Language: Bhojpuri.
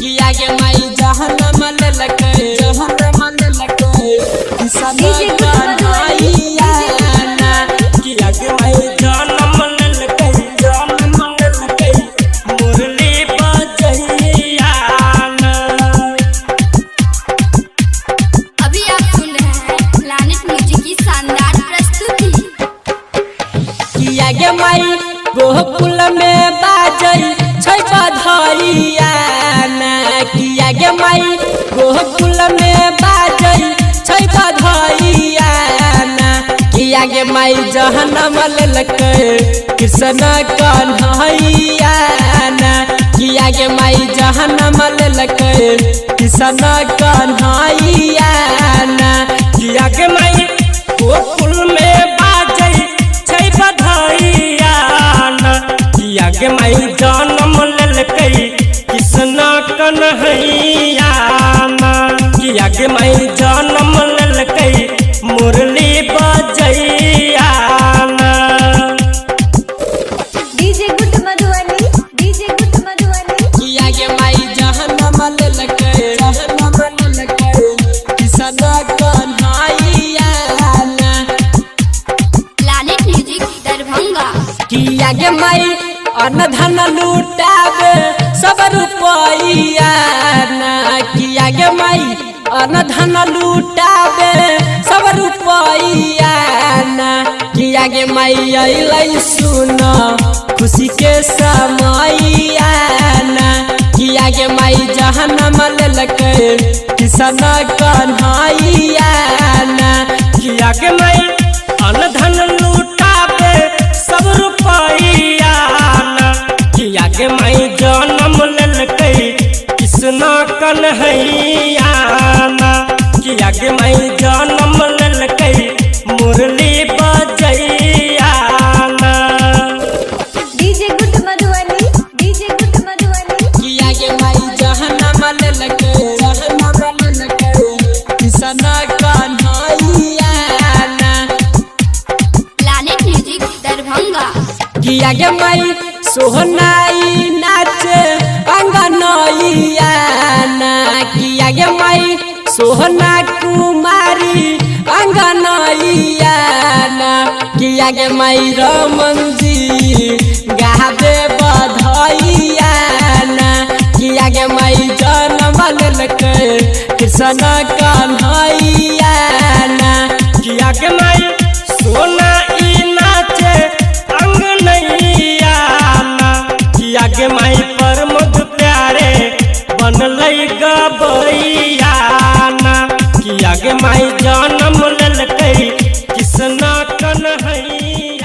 किया के माई जहन्नम ललकै जहन्नम ललकै किसना कन्हैया ना किया के माई जहन्नम ललकै जहन्नम ललकै मुरली बजैया ना। अभी आप सुन रहे हैं प्लैनेट म्यूजिक की शानदार प्रस्तुति। किया के माई गोकुल में बाजै छै बधाइया ना किया के माई गोकुल में बाजै छै बधाइया ना किया के माई जहन्नम ललकै कृष्ण कन्हैया ना किया के माई जहन्नम ललकै कृष्ण कन्हैया ना किया के माई गोकुल में बाजै छै बधाइया ना किया के माई जन्म ललकै कृष्ण कन्हैया ना किया के माई जन्म ललकै मुरली बजैया ना। DJ good Madhubani DJ good Madhubani किया के माई जहन्नम ललकै जहन्नम ललकै कृष्ण कन्हैया ना। Planet music Darbhanga. किया के माई अन्न धन लुटावे सब रुपैया ना किया के माई अन्न धन लुटावे सब रुपैया ना किया के माई अइलै सुन खुशी के समैया ना किया के माई जहन्नम ललकै कृष्ण कन्हैया ना किया के माई अन्न धन लुटावे सब रुपैया ना किया के माई जन्म ललकै कृष्ण कन्हैया ना किया के माई जन्म ललकै मुरली बजैया ना। DJ good Madhubani DJ good Madhubani किया के माई जहन्नम ललकै जहन्नम ललकै कृष्ण कन्हैया ना। Planet music Darbhanga. किया के माई सोहनाई नाचे अंगनैया ना किया के माई सोहना कुमारी अंगनैया ना किया के माई रमन जी गावे बधाइया ना किया के माई जन्म ललकै कृष्ण कन्हैया ना किया के माई सोना ई नाचे अंगनैया ना किया के माई प्रमोद प्यारे बनलै गबैया ना किया के माई जन्म ललकै कृष्ण कन्हैया।